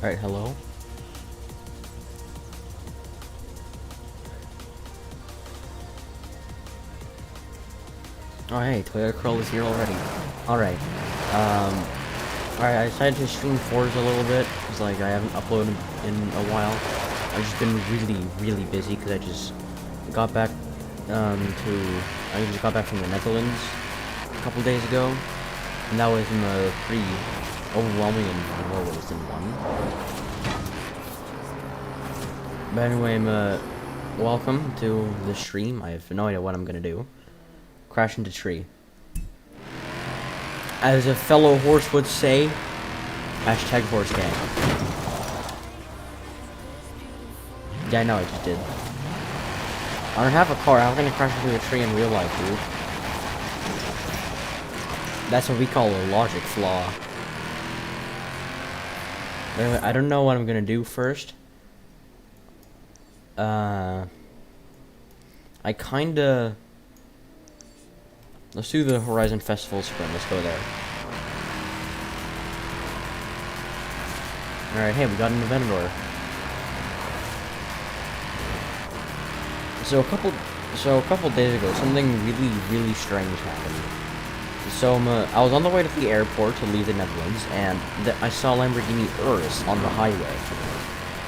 Alright, hello? Oh hey, Toyota Corolla is here already. Alright. Alright, I decided to stream Forza a little bit, because like I haven't uploaded in a while. I've just been really busy because I just got back I just got back from the Netherlands a couple days ago. And that was pretty overwhelming in more ways than one. But anyway, welcome to the stream. I have no idea what I'm gonna do. Crash into tree. As a fellow horse would say, hashtag horse gang. Yeah, I know I just did. I don't have a car. How can I crash into a tree in real life, dude? That's what we call a logic flaw. Anyway, I don't know what I'm gonna do first. I kinda... Let's do the Horizon Festival sprint. Let's go there. Alright, hey, we got an Aventador. So a couple days ago, something really strange happened. So I was on the way to the airport to leave the Netherlands, and I saw Lamborghini Urus on the highway.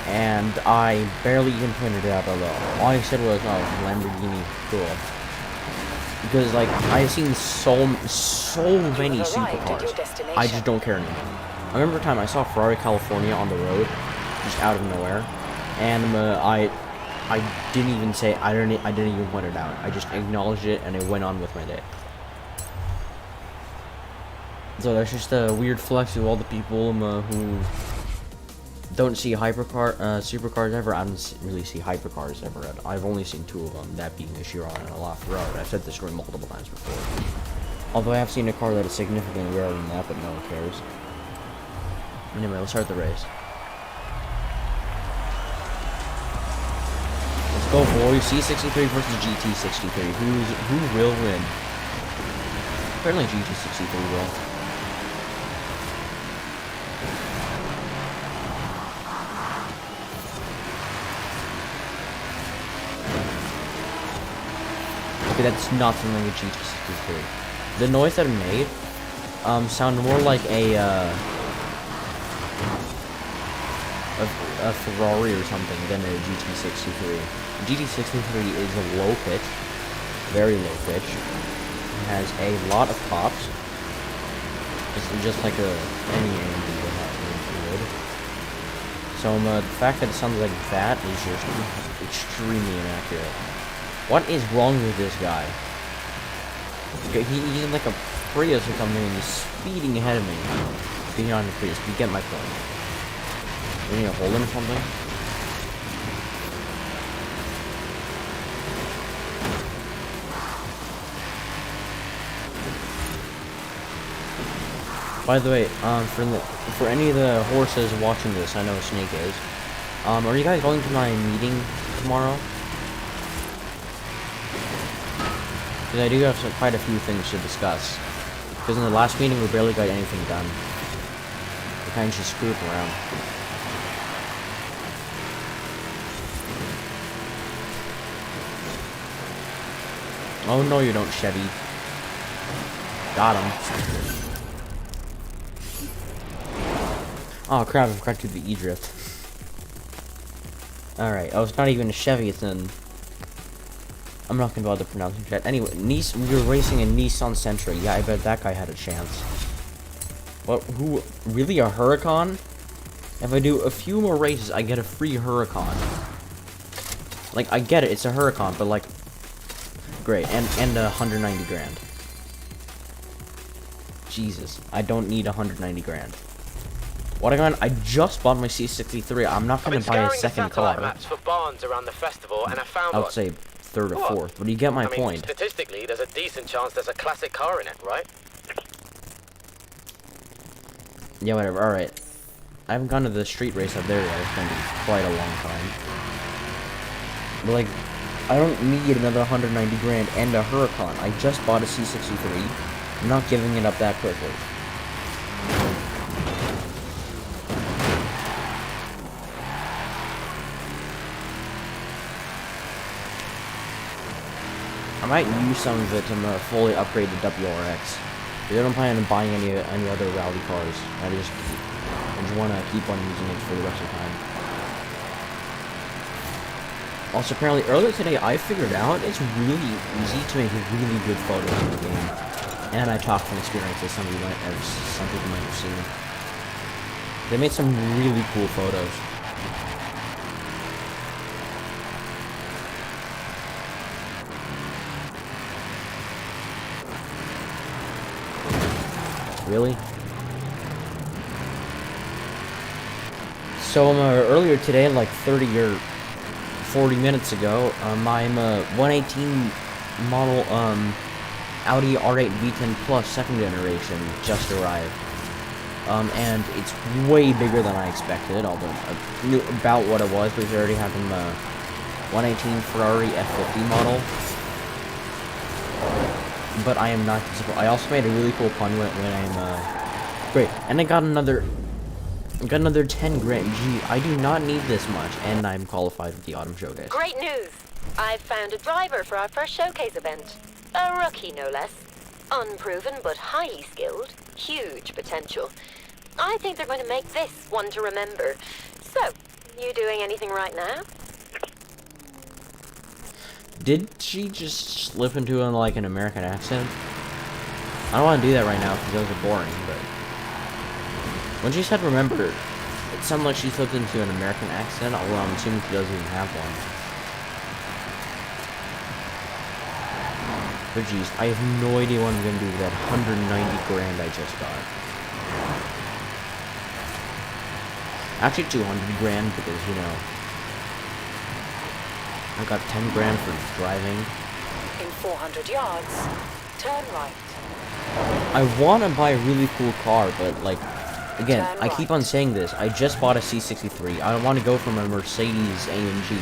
And I barely even pointed it out at all. All I said was, "Oh, Lamborghini, cool." Because like I've seen so many supercars, I just don't care anymore. I remember a time I saw Ferrari California on the road, just out of nowhere, and I didn't even say I didn't even point it out. I just acknowledged it and I went on with my day. So that's just a weird flex to all the people who don't see supercars ever. I don't really see hypercars ever. I've only seen two of them, that being a Chiron and a LaFerrari. I've said this story multiple times before. Although I have seen a car that is significantly rarer than that, but no one cares. Anyway, let's start the race. Let's go, boys. C63 versus GT63. Who will win? Apparently GT63 will. Okay, that's not something with GT63. The noise that it made sounded more like a Ferrari or something than a GT63. GT63 is a low pitch, very low pitch. It has a lot of pops, just like any AMD would. So the fact that it sounds like that is just extremely inaccurate. What is wrong with this guy? Okay, he's in like a Prius or something and he's speeding ahead of me. Speeding on the Prius, you get my point. We need to hold him or something? By the way, for any of the horses watching this, I know Snake is. Are you guys going to my meeting tomorrow? Because I do have quite a few things to discuss. Because in the last meeting, we barely got anything done. We kind of just screwed around. Oh no, you don't, Chevy. Got him. Oh crap, I forgot to do the E-drift. Alright, oh, it's not even a Chevy, it's an... I'm not gonna bother pronouncing that. Anyway, we were racing a Nissan Sentra. Yeah, I bet that guy had a chance. What? Who? Really, a Huracan? If I do a few more races, I get a free Huracan. Like, I get it, it's a Huracan, but like... Great, and 190 grand. Jesus, I don't need 190 grand. What I just bought my C63. I'm not gonna buy a second car. Maps for barns around the festival, and I found I would say third or fourth, but you get my point. Statistically, there's a decent chance there's a classic car in it, right? Yeah, whatever. All right. I haven't gone to the street race up there yet. It's gonna be quite a long time. But like, I don't need another 190 grand and a Huracan. I just bought a C63. I'm not giving it up that quickly. I might use some of it to fully upgrade the WRX. I don't plan on buying any other rally cars. I just want to keep on using it for the rest of the time. Also, apparently, earlier today, I figured out it's really easy to make really good photos in the game. And I talked from experience, as some people might have seen. They made some really cool photos. Really? So earlier today, like 30 or 40 minutes ago, my 118 model Audi R8 V10 Plus second generation just arrived. And it's way bigger than I expected, although I knew about what it was, because I already have a 118 Ferrari F50 model. But I am not disappointed. I also made a really cool pun when I'm great, and I got another 10 grand. Gee, I do not need this much, and I'm qualified with the Autumn Showcase. Great news! I've found a driver for our first showcase event. A rookie, no less. Unproven but highly skilled. Huge potential. I think they're going to make this one to remember. So, you doing anything right now? Did she just slip into like an American accent? I don't want to do that right now because those are boring, but when she said remember, it sounded like she slipped into an American accent, although I'm assuming she doesn't even have one. But geez, I have no idea what I'm going to do with that 190 grand I just got. Actually 200 grand because, you know, I got 10 grand for driving. In 400 yards, turn right. I want to buy a really cool car, but, like, again, I keep on saying this. I just bought a C63. I want to go from a Mercedes AMG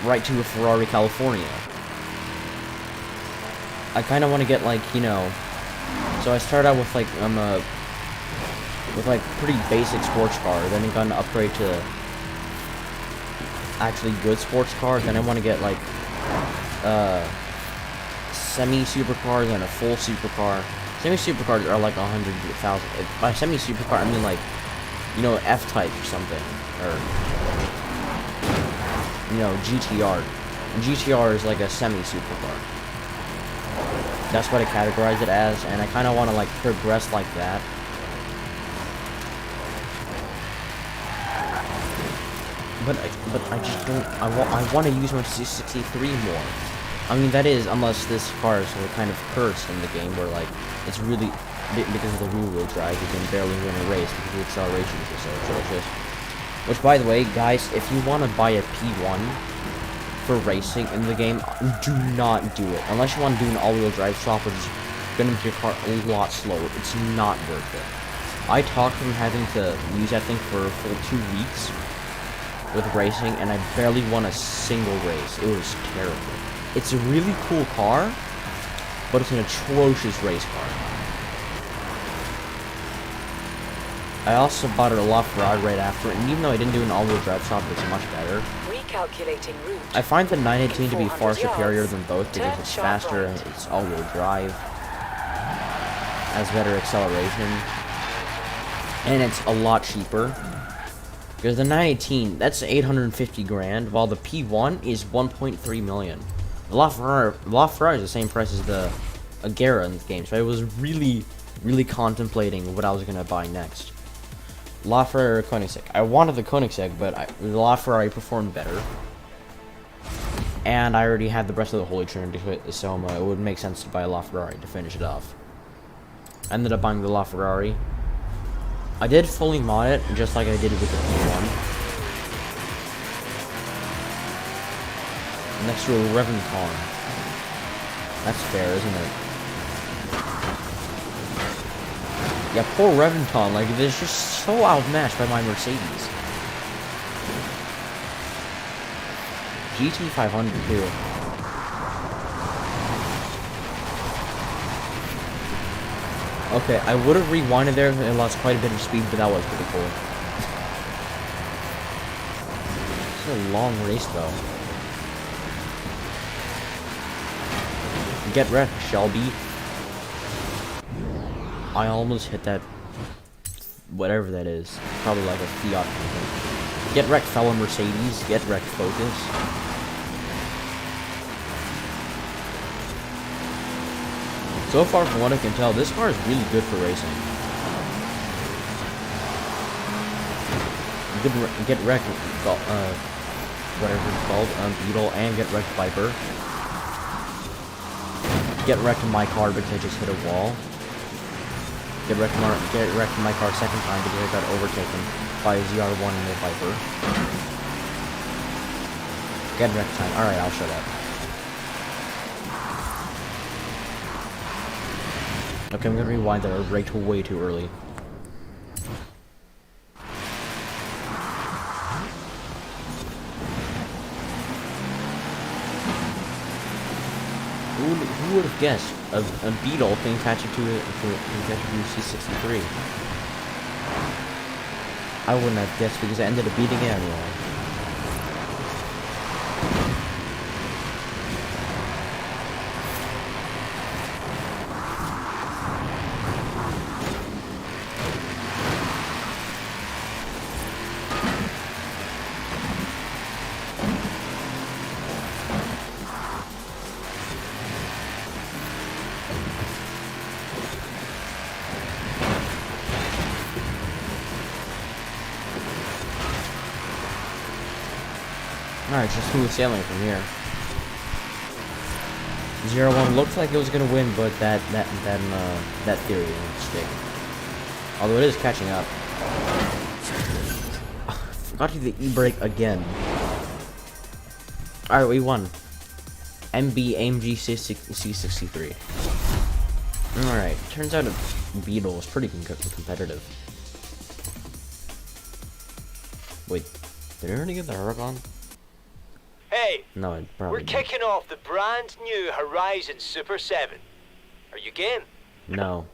right to a Ferrari California. I kind of want to get, like, you know... So I started out with, like, with, like, pretty basic sports car. Then I got an upgrade to actually good sports cars, and I want to get like semi-supercars and a full supercar. Semi-supercars are like 100,000. By semi-supercar, I mean like, you know, F-Type or something, or you know, GTR. And GTR is like a semi-supercar. That's what I categorize it as, and I kind of want to like progress like that. But I just don't. I want to use my C63 more. I mean, that is, unless this car is kind of cursed in the game, where like it's really because of the rear-wheel drive, you can barely win a race because the accelerations are so atrocious. Which, by the way, guys, if you want to buy a P1 for racing in the game, do not do it unless you want to do an all-wheel drive swap, which is going to make your car a lot slower. It's not worth it. I talked from having to use that thing for a full 2 weeks with racing, and I barely won a single race. It was terrible. It's a really cool car, but it's an atrocious race car. I also bought a LaFerrari right after, and even though I didn't do an all-wheel drive swap, it's much better. Recalculating route. I find the 918 to be far superior yards, than both because it's faster, right. it's all-wheel drive, has better acceleration, and it's a lot cheaper. Because the 918, that's 850 grand, while the P1 is 1.3 million. The LaFerrari is the same price as the Agera in the game, so I was really contemplating what I was gonna buy next. LaFerrari or Koenigsegg. I wanted the Koenigsegg, but the LaFerrari performed better. And I already had the rest of the Holy Trinity, so it would make sense to buy a LaFerrari to finish it off. I ended up buying the LaFerrari. I did fully mod it, just like I did with the P1. Next to a Reventon. That's fair, isn't it? Yeah, poor Reventon, like, they're just so outmatched by my Mercedes. GT500 too. Okay, I would have rewinded there and lost quite a bit of speed, but that was pretty cool. It's a long race, though. Get wrecked, Shelby. I almost hit that, whatever that is. Probably like a Fiat something. Get wrecked, fellow Mercedes. Get wrecked, Focus. So far, from what I can tell, this car is really good for racing. Get wrecked, whatever it's called, Beetle, and get wrecked, Viper. Get wrecked in my car because I just hit a wall. Get wrecked in my car second time because I got overtaken by a ZR1 and a Viper. Get wrecked time. Alright, I'll shut up. Okay, I'm gonna rewind that. I braked way too early. Who would have guessed a Beetle can catch you to a C63? I wouldn't have guessed because I ended up beating it anyway. Alright, just smooth sailing from here. 0-1 looked like it was gonna win, but that theory didn't stick. Although it is catching up. Forgot to do the e-brake again. Alright, we won. MB AMG C63. Alright, turns out a Beetle is pretty competitive. Wait, did I already get the Huracan? Hey, No, it probably we're didn't. kicking off the brand new Horizon Super 7. Are you game? No.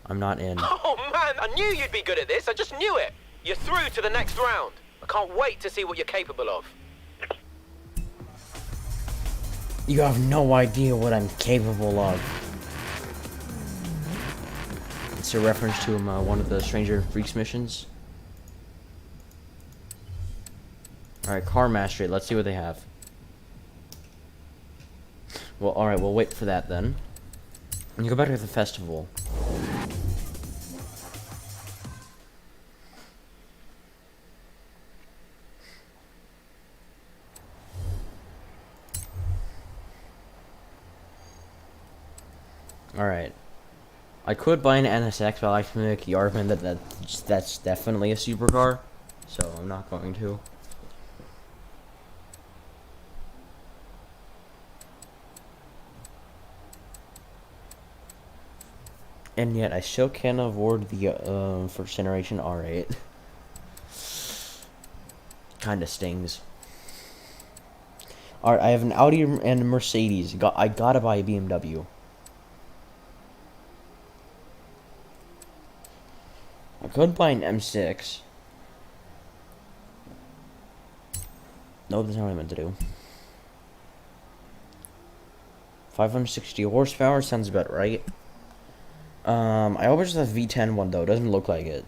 I'm not in. Oh man, I knew you'd be good at this. I just knew it. You're through to the next round. I can't wait to see what you're capable of. You have no idea what I'm capable of. It's a reference to one of the Stranger Freaks missions. Alright, car mastery. Let's see what they have. Well, alright, we'll wait for that then. And you go back to the festival. Alright. I could buy an NSX, but I like to make the argument that's definitely a supercar. So I'm not going to. And yet, I still can't avoid the first generation R8. Kinda stings. Alright, I have an Audi and a Mercedes. I gotta buy a BMW. I could buy an M6. Nope, that's not what I meant to do. 560 horsepower sounds about right. I hope it's the V10 one though. It doesn't look like it.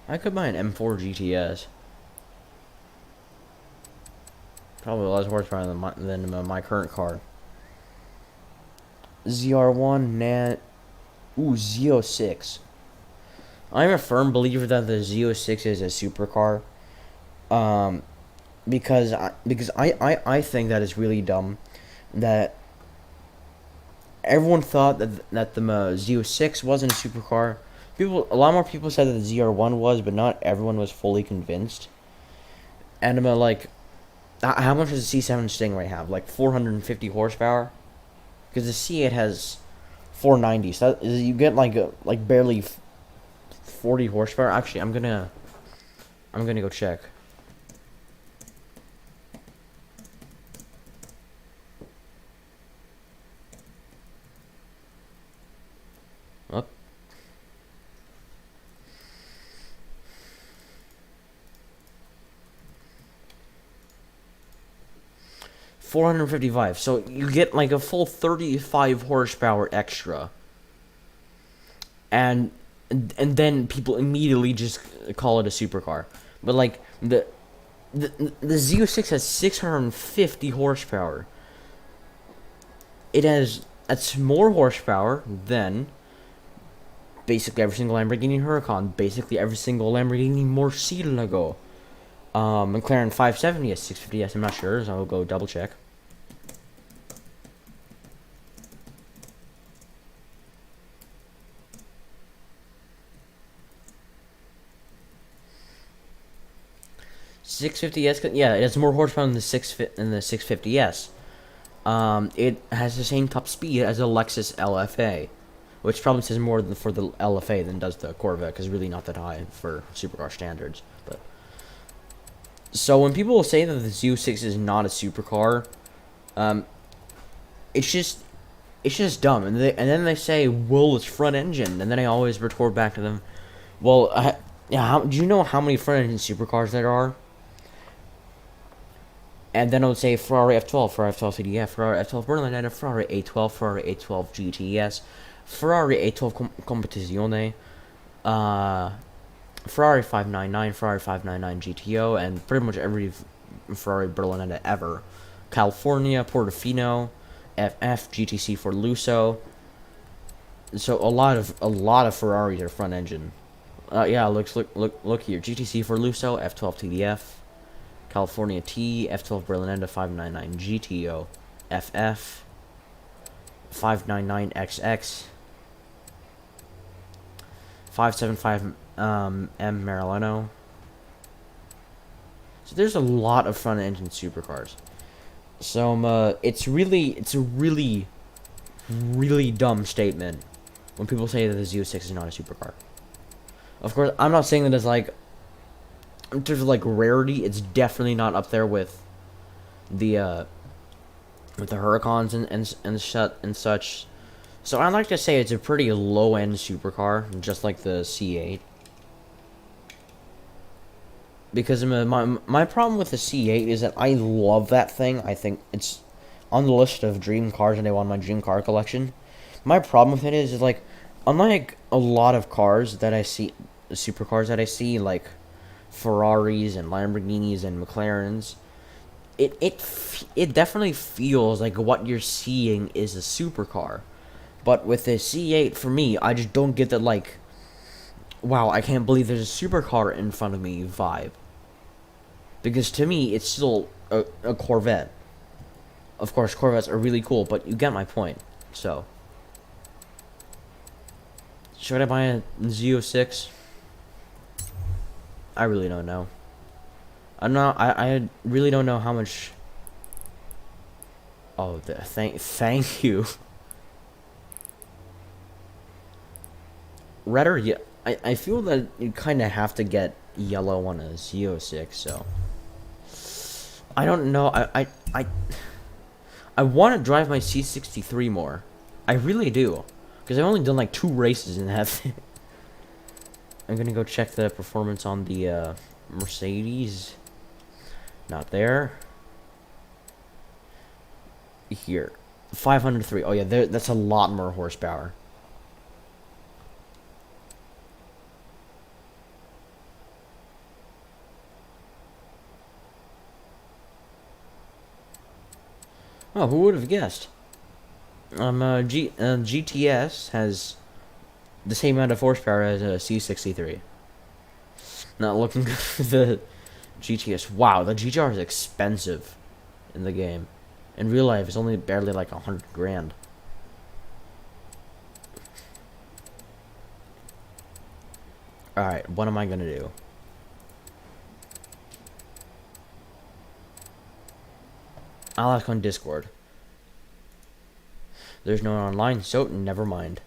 I could buy an M4 GTS. Probably less horsepower than my current car. ZR1 Nat. Ooh, Z06. I'm a firm believer that the Z06 is a supercar. Because I think that is really dumb. That everyone thought that the Z06 wasn't a supercar. A lot more people said that the ZR1 was, but not everyone was fully convinced. And like, how much does the C7 Stingray have? Like 450 horsepower, because the C8 has 490. So you get like barely 40 horsepower. Actually, I'm gonna go check. Up. 455. So you get like a full 35 horsepower extra. And then people immediately just call it a supercar. But like the Z06 has 650 horsepower. That's more horsepower than basically every single Lamborghini Huracan, basically every single Lamborghini Murcielago. McLaren 570 has 650S, I'm not sure, so I'll go double check. .650S, yeah, it has more horsepower than the 650S. It has the same top speed as a Lexus LFA, which probably says more for the LFA than does the Corvette, because it's really not that high for supercar standards. But so when people say that the Z06 is not a supercar, it's just dumb. And then they say, well, it's front engine, and then I always retort back to them, well, do you know how many front engine supercars there are? And then I would say Ferrari F12, Ferrari F12 CDF, Ferrari F12 Berlinetta, Ferrari A12, Ferrari A12 GTS, Ferrari A12 Competizione, Ferrari 599, Ferrari 599 GTO, and pretty much every Ferrari Berlinetta ever. California, Portofino, FF, GTC for Lusso. So a lot of Ferraris are front engine. Yeah, look here. GTC for Lusso, F12 TDF. California T, F12 Berlinetta 599 GTO, FF, 599XX, 575 M Marileno. So there's a lot of front engine supercars. So it's a really dumb statement when people say that the Z06 is not a supercar. Of course, I'm not saying that it's like, in terms of like rarity, it's definitely not up there with the Huracans and such. So I'd like to say it's a pretty low end supercar, just like the C8. Because my problem with the C8 is that I love that thing. I think it's on the list of dream cars and I want my dream car collection. My problem with it is like, unlike a lot of cars that I see, supercars that I see, like Ferraris and Lamborghinis and McLarens, it definitely feels like what you're seeing is a supercar. But with the C8, for me, I just don't get that, like, wow, I can't believe there's a supercar in front of me vibe. Because to me, it's still a Corvette. Of course, Corvettes are really cool, but you get my point. So, should I buy a Z06? I really don't know. I really don't know how much. Oh, thank you. Redder, yeah. I feel that you kind of have to get yellow on a Z06, so I don't know. I want to drive my C63 more. I really do, because I've only done like 2 races in that thing. I'm gonna go check the performance on the Mercedes. Not there. Here, 503. Oh yeah, that's a lot more horsepower. Oh, who would have guessed? GTS has the same amount of horsepower as a C63. Not looking good for the GTS. Wow, the GTR is expensive in the game. In real life, it's only barely like 100 grand. Alright, what am I gonna do? I'll ask on Discord. There's no one online, so never mind.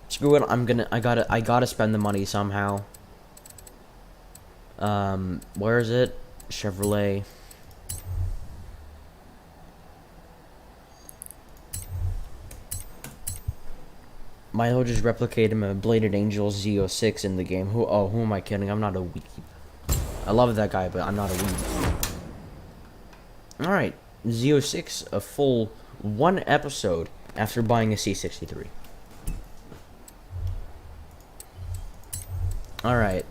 Screw it, I gotta spend the money somehow. Where is it? Chevrolet. Milo just replicated my Bladed Angel Z06 in the game. Who am I kidding? I'm not a weeb. I love that guy, but I'm not a weeb. Alright, Z06, a full 1 episode after buying a C63. Alright.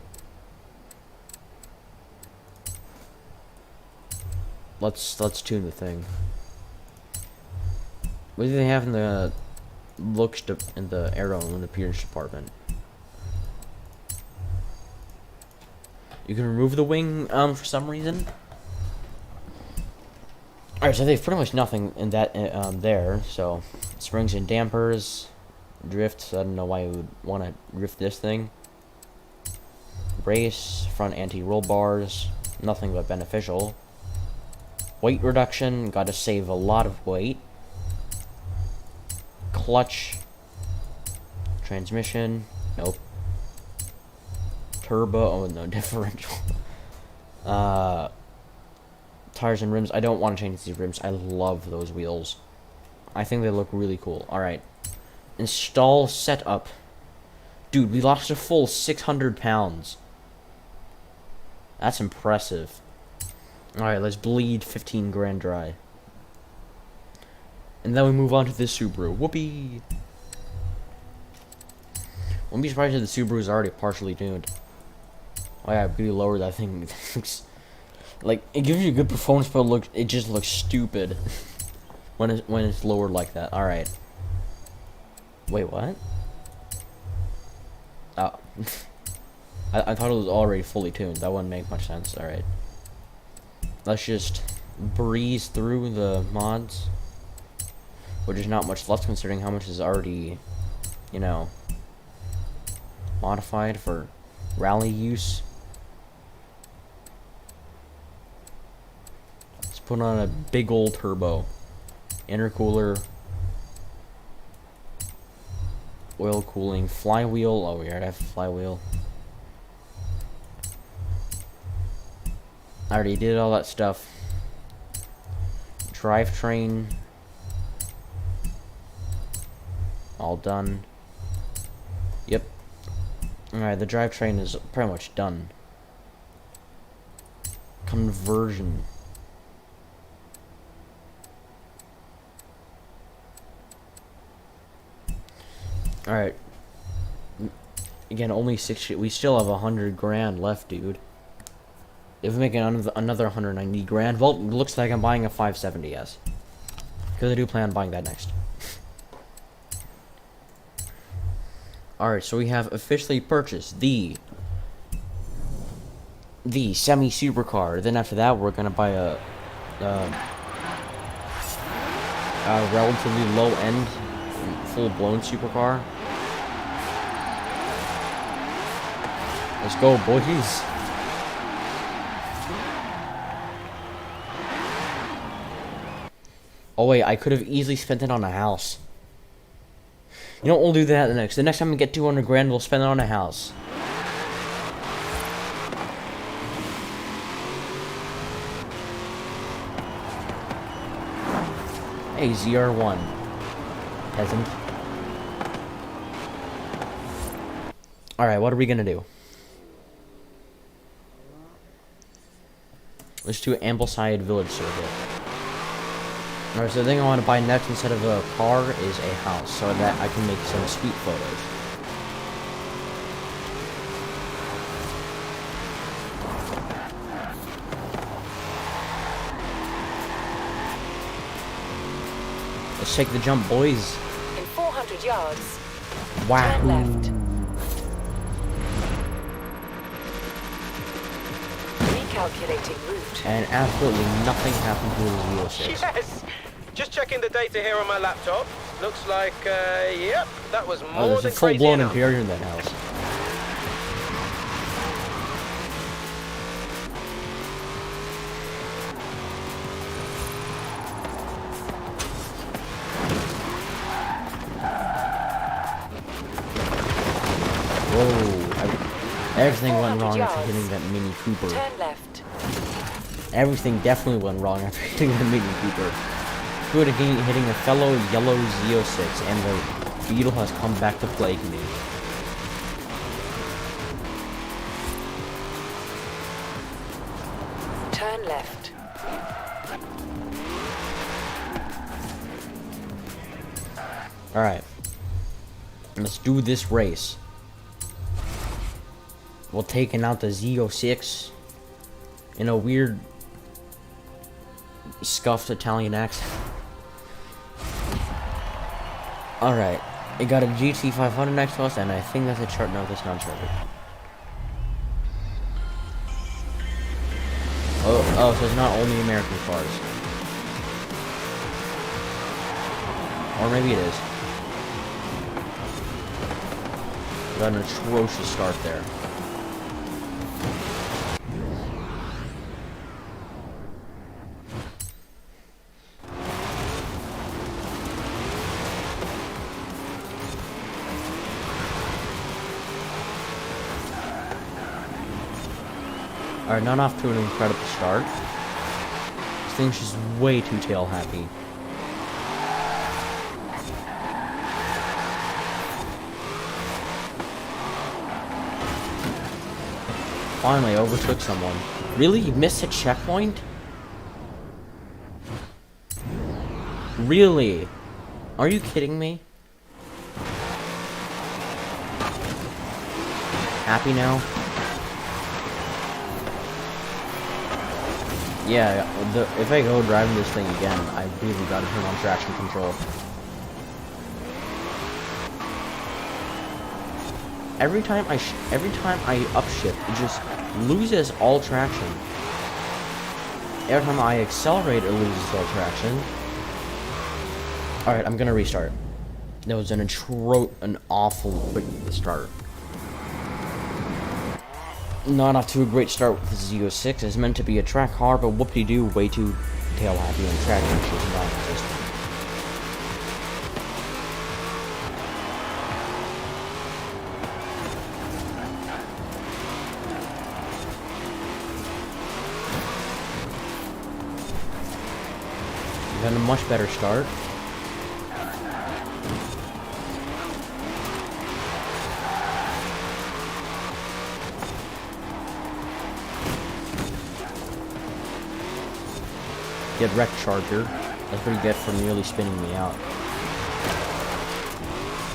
Let's tune the thing. What do they have in the in the aero in the appearance department? You can remove the wing for some reason. Alright, so they have pretty much nothing in that there. So springs and dampers, drifts. I don't know why you would want to drift this thing. Brace, front anti-roll bars, nothing but beneficial. Weight reduction, got to save a lot of weight. Clutch, transmission, nope. Turbo, oh no, differential. Tires and rims, I don't want to change these rims. I love those wheels. I think they look really cool. Alright. Install setup. Dude, we lost a full 600 pounds. That's impressive. Alright, let's bleed 15 grand dry. And then we move on to the Subaru. Whoopee! Wouldn't be surprised if the Subaru is already partially tuned. Oh yeah, really lower that thing. Like, it gives you good performance, but it just looks stupid when it's lowered like that. Alright. Wait, what? Oh. I thought it was already fully tuned. That wouldn't make much sense. Alright. Let's just breeze through the mods. Which is not much left considering how much is already, you know, modified for rally use. Let's put on a big old turbo. Intercooler. Oil cooling. Flywheel. Oh, we already have a flywheel. I already did all that stuff. Drivetrain. All done. Yep. Alright, the drivetrain is pretty much done. Conversion. Alright. Again, only 60. We still have 100 grand left, dude. If we make another 190 grand, well, it looks like I'm buying a 570S. Because I do plan on buying that next. Alright, so we have officially purchased the semi-supercar. Then after that, we're gonna buy a relatively low-end, full-blown supercar. Let's go, boys. Oh wait, I could have easily spent it on a house. You know what, we'll do that the next time we get 200 grand, we'll spend it on a house. Hey, ZR1. Peasant. Alright, what are we gonna do? Let's do Ambleside Village Circuit. Alright, so the thing I want to buy next instead of a car is a house, so that I can make some sweet photos. Let's take the jump, boys. In 400 yards. Wow. Turn left. Recalculating route. And absolutely nothing happened to the Z06. Yes! Just checking the data here on my laptop. Looks like, yep, that was Oh, more there's than a crazy full-blown enough. interior in that house. Whoa, everything went wrong after hitting that Mini Cooper. Turn left. Everything definitely went wrong after hitting the Mini Cooper. Good again, hitting a fellow yellow Z06, and the Beetle has come back to plague me. Alright. Let's do this race. We're taking out the Z06 in a weird scuffed Italian accent. Alright. It got a GT500 next to us, and I think that's a chart. No, that's not charted. Oh, so it's not only American cars. Or maybe it is. Got an atrocious start there. Alright, not off to an incredible start. This thing's just way too tail happy. Finally overtook someone. Really? You missed a checkpoint? Really? Are you kidding me? Happy now? Yeah, if I go driving this thing again, I really gotta turn on traction control. Every time I upshift, it just loses all traction. Every time I accelerate, it loses all traction. Alright, I'm gonna restart. That was an awful quick start. Not off to a great start with the Z06. It's meant to be a track car, but whoop-de-doo, way too tail happy and traction issues not existing. Got a much better start. Get wrecked, Charger. That's what you get for nearly spinning me out.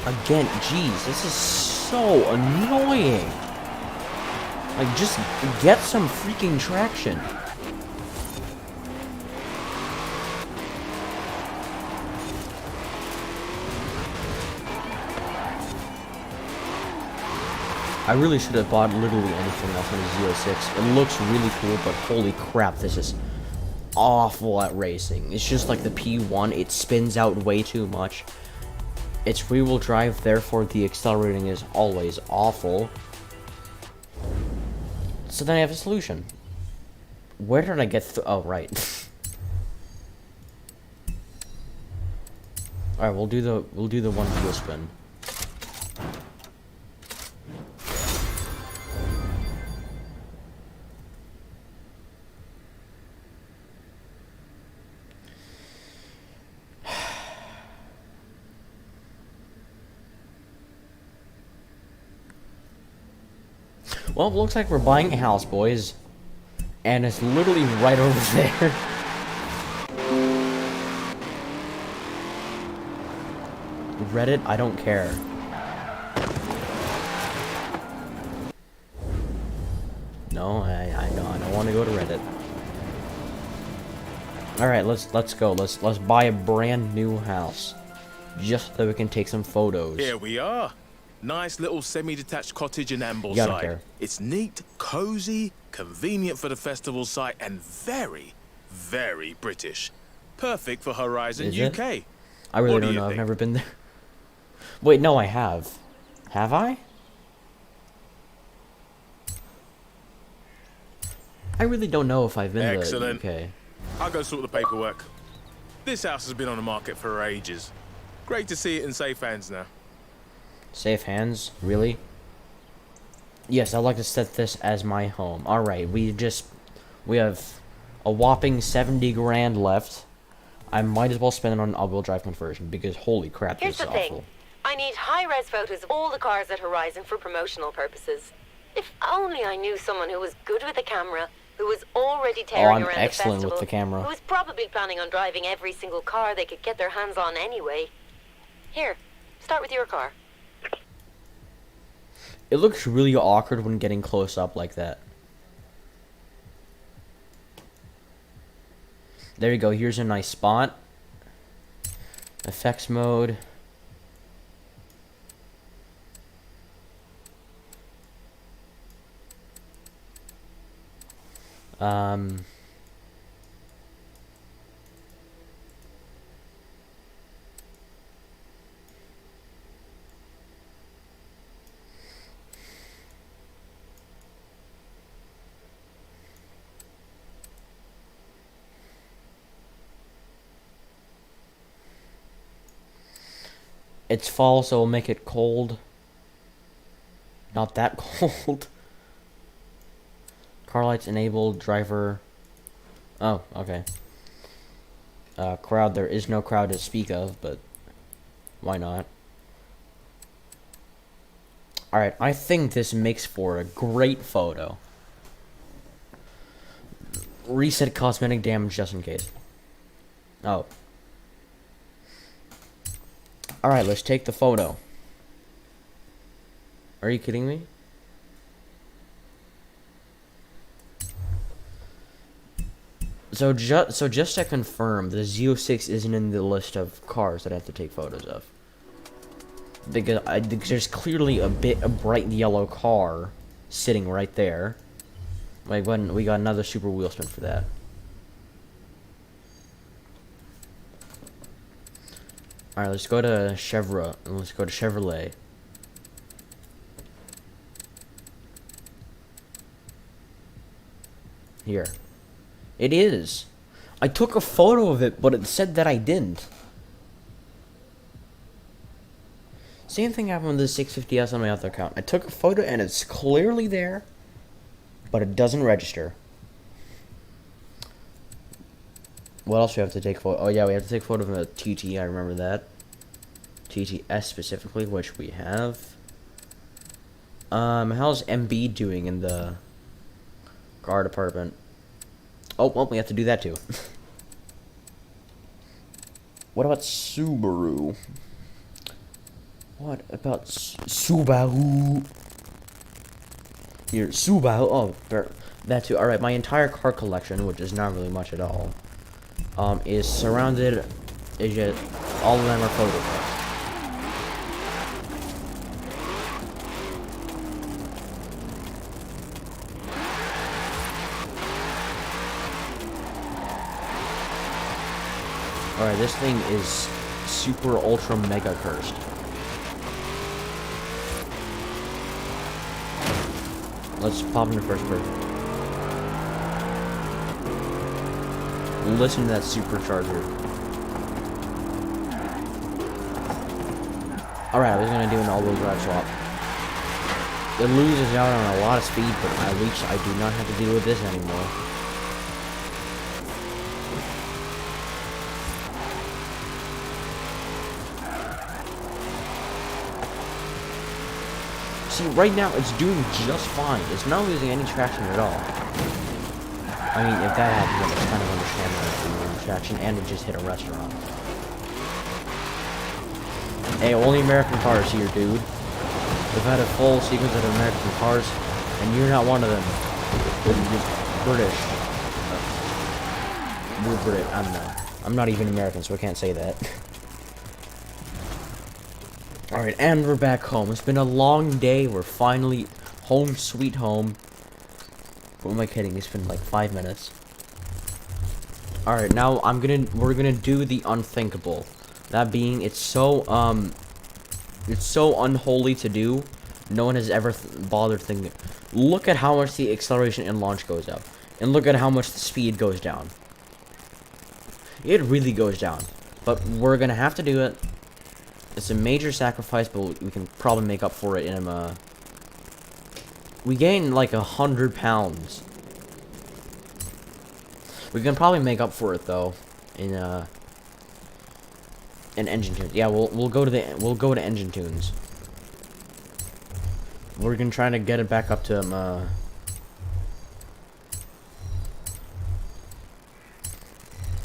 Again, jeez, this is so annoying. Like, just get some freaking traction. I really should have bought literally anything else on the Z06. It looks really cool, but holy crap, this is awful at racing. It's just like the P1, it spins out way too much. It's rear-wheel drive, therefore the accelerating is always awful. So then I have a solution. Where did I get through? Oh, right. Alright, we'll do the one wheel spin. Well, it looks like we're buying a house, boys. And it's literally right over there. Reddit, I don't care. No, I don't want to go to Reddit. Alright, let's go. Let's buy a brand new house. Just so we can take some photos. Here we are. Nice little semi-detached cottage in Ambleside. Gotta care. It's neat, cozy, convenient for the festival site, and very, very British. Perfect for Horizon Is UK. it? I really don't know. I've never been there. Wait, no, I have. Have I? I really don't know if I've been to the UK. I'll go sort the paperwork. This house has been on the market for ages. Great to see it in safe hands now. Safe hands? Really? Yes, I'd like to set this as my home. Alright, we have a whopping 70 grand left. I might as well spend it on an all-wheel drive conversion, because holy crap, Here's this is the thing. awful. I need high-res photos of all the cars at Horizon for promotional purposes. If only I knew someone who was good with a camera, who was already tearing I'm around excellent the festival, with the camera. who was probably planning on driving every single car they could get their hands on anyway. Here, Start with your car. It looks really awkward when getting close up like that. There you go. Here's a nice spot. Effects mode. It's fall, so we'll make it cold. Not that cold. Car lights enabled, driver. Oh, okay. Crowd, there is no crowd to speak of, but why not? Alright, I think this makes for a great photo. Reset cosmetic damage just in case. Oh. Alright, let's take the photo. Are you kidding me? So just to confirm, the Z06 isn't in the list of cars that I have to take photos of. Because there's clearly a bright yellow car sitting right there. Like when we got another super wheel spin for that. Alright, let's go to Chevrolet. Here. It is. I took a photo of it, but it said that I didn't. Same thing happened with the 650S on my other account. I took a photo and it's clearly there, but it doesn't register. What else do we have to take photo? Oh yeah, we have to take photo of a TT, I remember that. TTS specifically, which we have. How's MB doing in the car department? Oh, well, we have to do that too. What about Subaru? What about Subaru? Here, Subaru. Oh, that too. Alright, my entire car collection, which is not really much at all, is surrounded. Is just all of them are photographs. Alright, this thing is super ultra mega cursed. Let's pop into first person. Listen to that supercharger. Alright, I was gonna do an all-wheel drive swap. It loses out on a lot of speed, but at least I do not have to deal with this anymore. See, right now it's doing just fine. It's not losing any traction at all. I mean, if that happens, I kind of understand that it's losing traction, and it just hit a restaurant. Hey, only American cars here, dude. We've had a full sequence of American cars, and you're not one of them. You're British. We're British. I'm not even American, so I can't say that. Alright, and we're back home. It's been a long day. We're finally home sweet home. What am I kidding? It's been like 5 minutes. Alright, now we're gonna do the unthinkable. That being, it's so unholy to do. No one has ever bothered thinking. Look at how much the acceleration and launch goes up. And look at how much the speed goes down. It really goes down. But we're gonna have to do it. It's a major sacrifice, but we can probably make up for it in we gain like 100 pounds. We can probably make up for it though in engine tunes. Yeah, we'll go to engine tunes. We're gonna try to get it back up to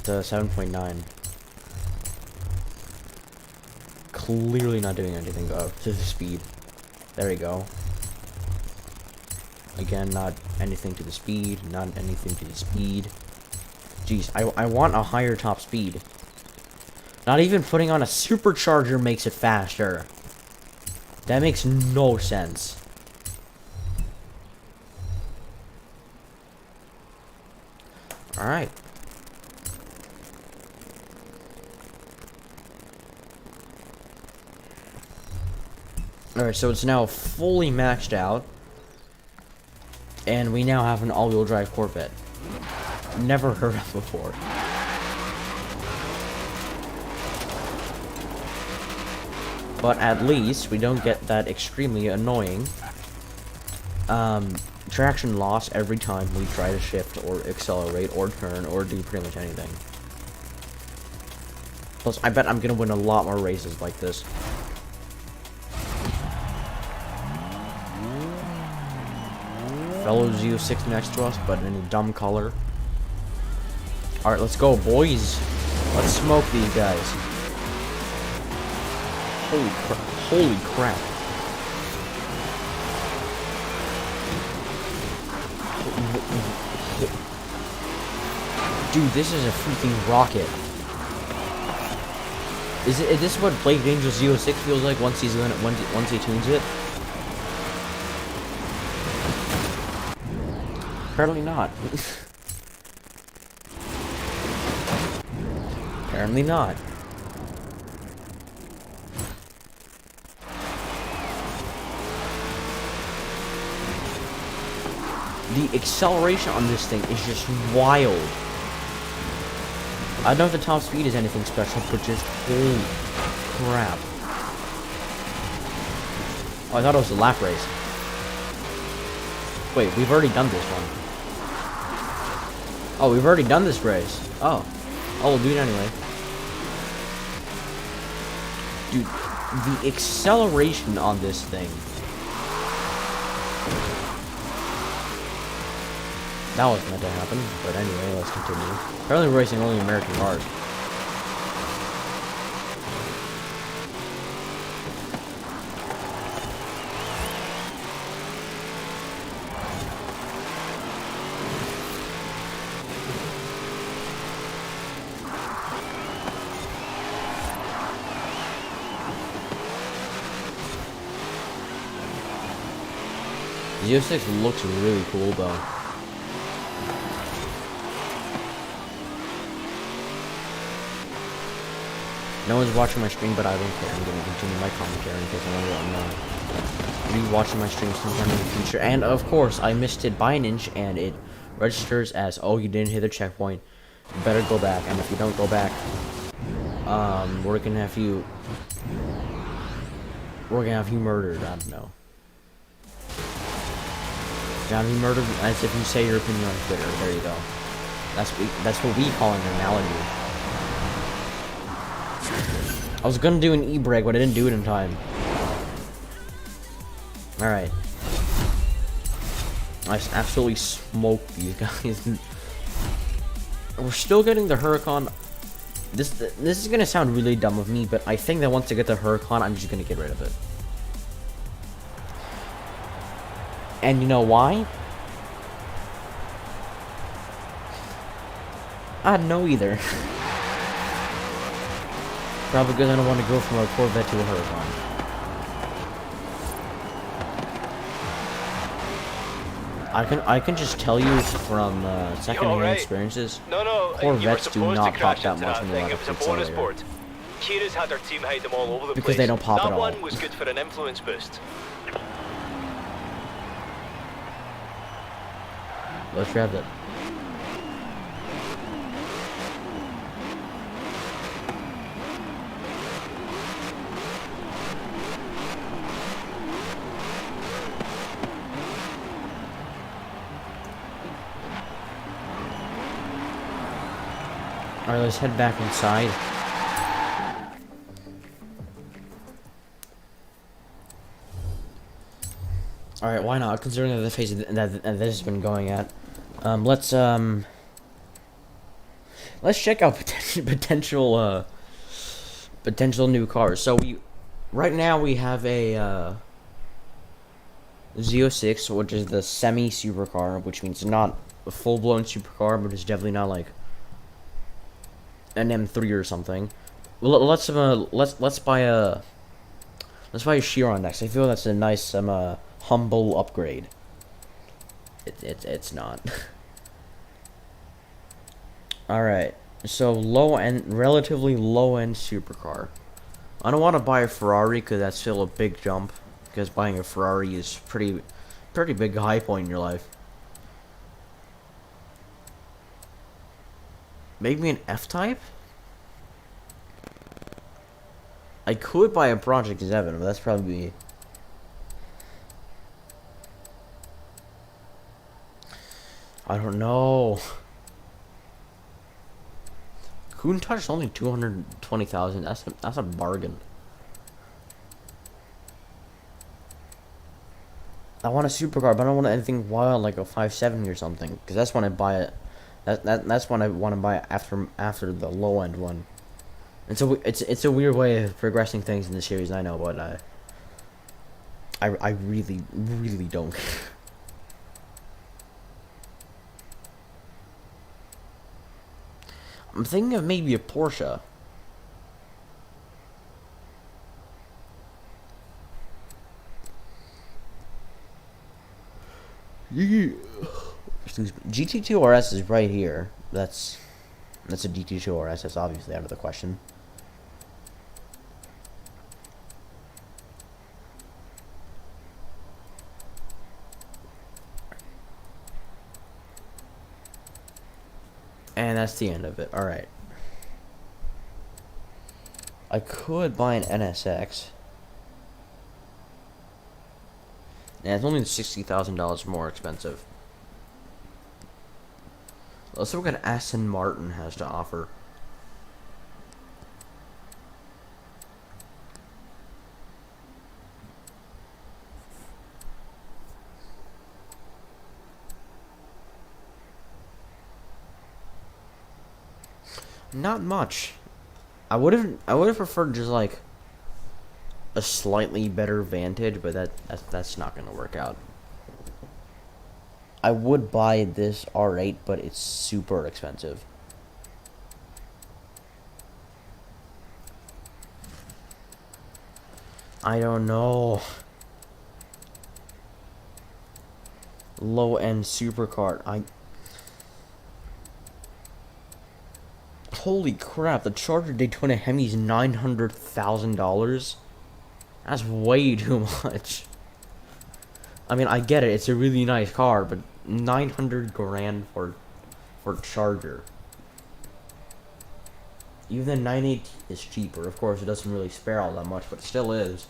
to 7.9. clearly not doing anything to the speed. There we go. Again, not anything to the speed, not anything to the speed. Jeez, I want a higher top speed. Not even putting on a supercharger makes it faster. That makes no sense. Alright. Alright, so it's now fully maxed out. And we now have an all-wheel drive Corvette. Never heard of before. But at least we don't get that extremely annoying traction loss every time we try to shift or accelerate or turn or do pretty much anything. Plus, I bet I'm gonna win a lot more races like this. Fellow Z06 next to us, but in a dumb color. Alright, let's go, boys. Let's smoke these guys. Holy crap. Holy crap. Dude, this is a freaking rocket. Is this what Blade Angel Z06 feels like once he tunes it? Apparently not. Apparently not. The acceleration on this thing is just wild. I don't know if the top speed is anything special, but just holy crap. Oh, I thought it was a lap race. Wait, we've already done this one. Oh, we've already done this race. Oh. Oh, we'll do it anyway. Dude, the acceleration on this thing. That was meant to happen, but anyway, let's continue. Apparently we're racing only American cars. Z06 looks really cool though. No one's watching my stream, but I don't care. I'm going to continue my commentary in case I'm not re-watching my stream sometime in the future. And of course, I missed it by an inch, and it registers as, oh, you didn't hit the checkpoint. You better go back. And if you don't go back, we're gonna have you murdered. I don't know. Gonna be murdered as if you say your opinion on Twitter. There you go. That's what we call an analogy. I was gonna do an e-brake, but I didn't do it in time. Alright. I absolutely smoked these guys. We're still getting the Huracan. This is gonna sound really dumb of me, but I think that once I get the Huracan, I'm just gonna get rid of it. And you know why? I don't know either. Probably because I don't want to go from a Corvette to a Huracan. I can just tell you from secondhand experiences. No, Corvettes do not pop that much when they're It was a bonus board. Kira's had her team hide them all over the place. Because they don't pop at all. That one was good for an influence boost. Let's grab it. Alright, let's head back inside. Alright, why not? Considering the phase that this has been going at. Let's check out potential new cars. So Right now we have a Z06, which is the semi-supercar, which means not a full-blown supercar, but it's definitely not like an M3 or something. Let's buy a Chiron next. I feel that's a nice humble upgrade. It's not. All right, so relatively low end supercar. I don't want to buy a Ferrari because that's still a big jump. Because buying a Ferrari is pretty big high point in your life. Maybe an F-Type? I could buy a Project 7, but that's probably... I don't know. Countach is only 220,000. That's a bargain. I want a supercar, but I don't want anything wild like a 570 or something, because that's when I buy it. That's when I want to buy it after the low end one. And so it's a weird way of progressing things in the series, I know, but I really don't. I'm thinking of maybe a Porsche. Excuse me. GT2 RS is right here. That's a GT2 RS. That's obviously out of the question. And that's the end of it. Alright. I could buy an NSX. And it's only $60,000 more expensive. Let's see what Aston Martin has to offer. Not much. I would have preferred just like a slightly better Vantage, but that's not gonna work out. I would buy this R8, but it's super expensive. I don't know. Low end supercar. Holy crap! The Charger Daytona Hemi's $900,000. That's way too much. I mean, I get it. It's a really nice car, but 900 grand for Charger. Even the 918 is cheaper. Of course, it doesn't really spare all that much, but it still is.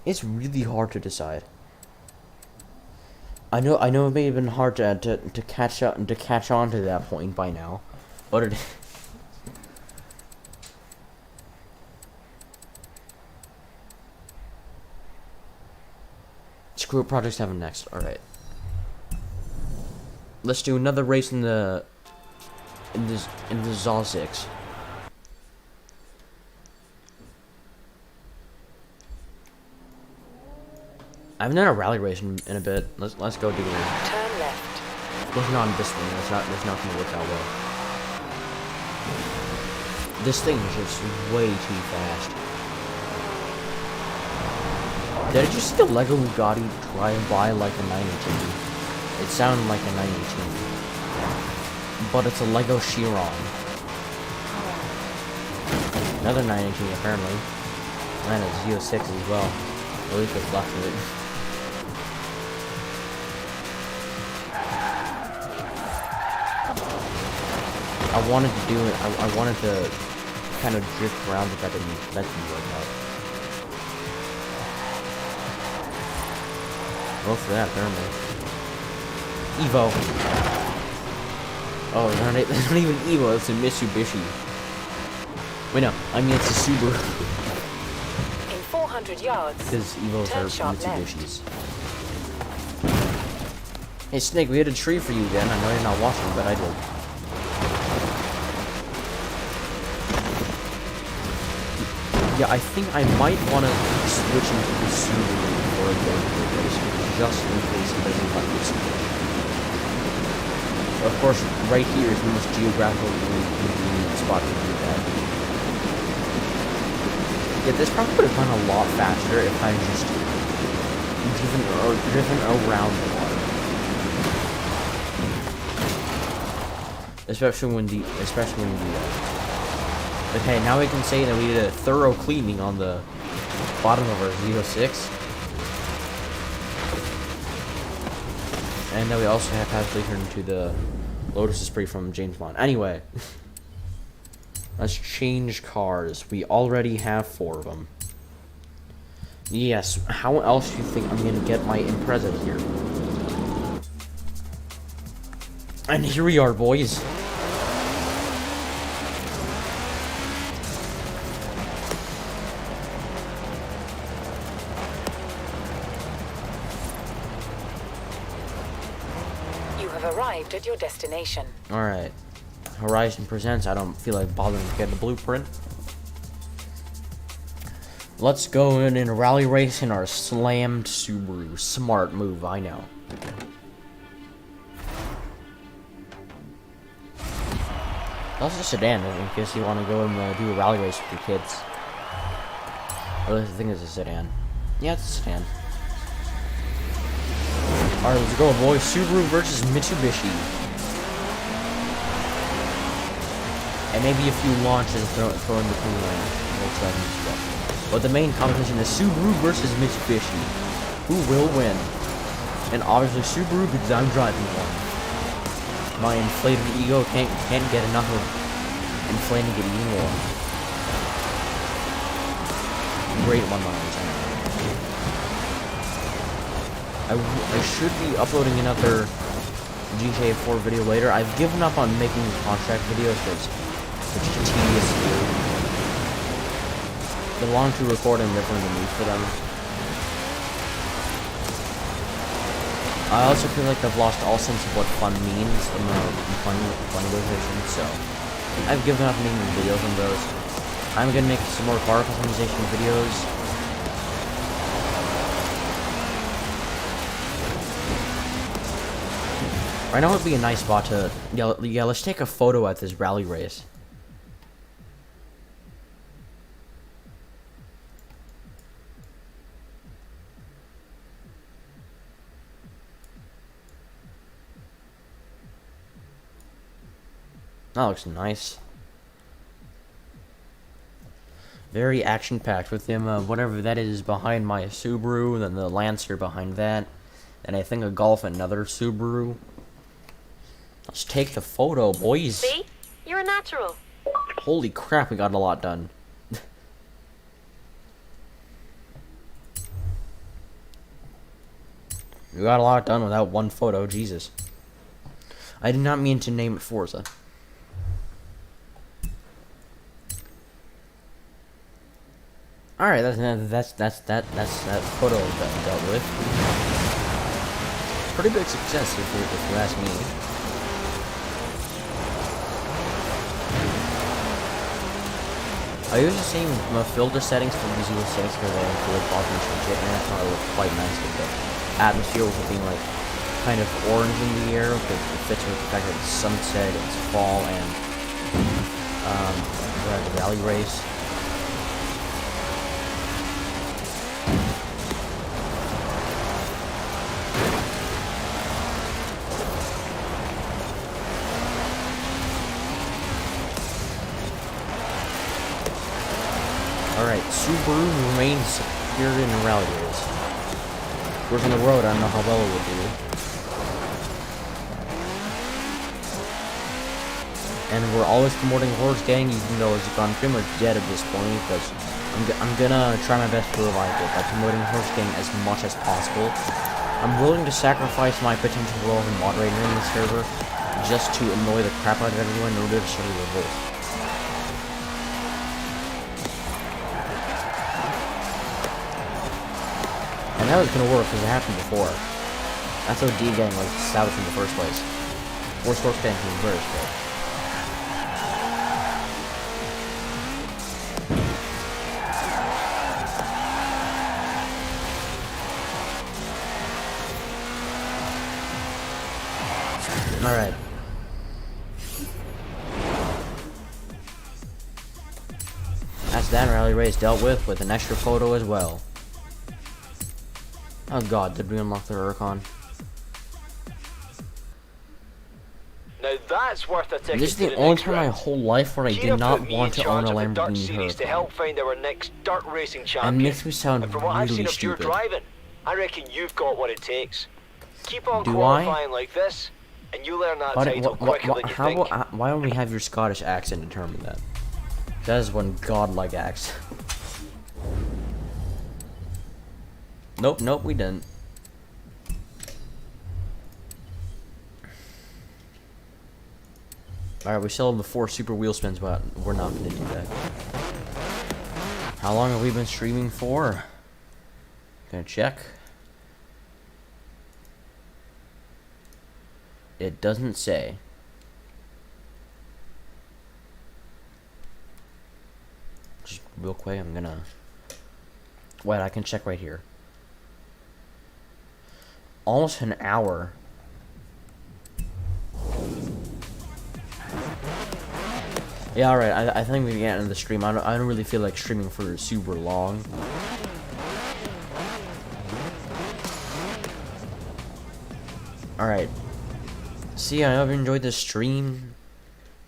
It's really hard to decide. I know it may have been hard to catch up and to catch on to that point by now, but it screw Project 7 next. All right, let's do another race in the ZAW 6. I haven't done a rally race in a bit. Let's go do it. Turn left. Of course not on this thing. That's not gonna work out well. This thing is just way too fast. Did I just see the Lego Bugatti drive by like a 918? It sounded like a 918, but it's a Lego Chiron. Another 918 apparently, and a Z06 as well. At least what's left of it. I wanted to do it. I wanted to kind of drift around, but that didn't work out. Well, for that, apparently. Evo. Oh, it's not even Evo. It's a Mitsubishi. Wait, no. I mean, it's a Subaru. In 400 yards, Because Evos turn are sharp left. Mitsubishis. Hey, Snake, we had a tree for you again. I know you're not watching, but I did. Yeah, I think I might want to switch into the Subaru for a bit, just in case it doesn't like this. Of course, right here is the most geographically convenient spot to do that. Yeah, this probably would have gone a lot faster if I just driven around the water. Especially when you do that. Okay, now we can say that we did a thorough cleaning on the bottom of our Z06. And then we also have passively turned into the Lotus Esprit from James Bond. Anyway, let's change cars. We already have 4 of them. Yes, how else do you think I'm gonna get my Impreza here? And here we are, boys. Arrived at your destination. Alright. Horizon presents. I don't feel like bothering to get the blueprint. Let's go in a rally race in our slammed Subaru. Smart move, I know. That's a sedan, in case you want to go and do a rally race with your kids. Or I think it's a sedan. Yeah, it's a sedan. Alright, let's go, boys. Subaru versus Mitsubishi. And maybe a few launches thrown in between Volkswagen as well. But the main competition is Subaru versus Mitsubishi. Who will win? And obviously Subaru, because I'm driving one. My inflated ego can't get enough of inflating it even more. Great one-liners, I know. I should be uploading another GTA 4 video later. I've given up on making contract videos because it's just tedious to do. They're long to record and different than need for them. I also feel like I've lost all sense of what fun means in the funny version, so I've given up making videos on those. I'm gonna make some more car customization videos. Right now would be a nice spot to... Yeah, let's take a photo at this rally race. That looks nice. Very action-packed with him, whatever that is behind my Subaru, and then the Lancer behind that, and I think a Golf and another Subaru. Let's take the photo, boys. See? You're a natural. Holy crap, we got a lot done. We got a lot done without one photo, Jesus. I did not mean to name it Forza. Alright, that's that photo dealt with. Pretty big success if you ask me. I use the same filter settings for the Z06 because I include bottom and shit, and that's how it looks quite nice with the atmosphere, with it being like kind of orange in the air, because it fits with the fact that it's sunset, it's fall, and we're at the rally race. Alright, Subaru remains superior in a rally race. Of course, on the road, I don't know how well it would do. And we're always promoting Horse Gang, even though it's gone pretty much dead at this point, because I'm gonna try my best to revive it by promoting Horse Gang as much as possible. I'm willing to sacrifice my potential role as a moderator in the server just to annoy the crap out of everyone in order to show revolt. Now it's gonna work because it happened before. That's how D-Gang was established in the first place. Or Source Expansion first, but... Alright. That's that rally race dealt with an extra photo as well. Oh god, did we unlock the Huracan? Now that's worth a ticket. This is to the only next time in my round. whole life where I Kira did not put me want in to own a charge of the dirt Lamborghini series to Huracan. help find our next dirt racing It champion. makes me sound And from what I've really seen of your stupid. driving, I reckon you've got what it takes. Keep on Do I? qualifying like this, and you learn that Why, title quicker than you think. why don't we have your Scottish accent determine that? That is one godlike accent. Nope, nope, we didn't. Alright, we still have the 4 super wheel spins, but we're not gonna do that. How long have we been streaming for? Gonna check. It doesn't say. Just real quick, I'm gonna... Wait, I can check right here. Almost an hour. Yeah, alright, I think we can get into the stream. I don't really feel like streaming for super long. Alright. See, I hope you enjoyed this stream.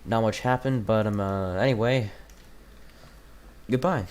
Not much happened, but anyway. Goodbye.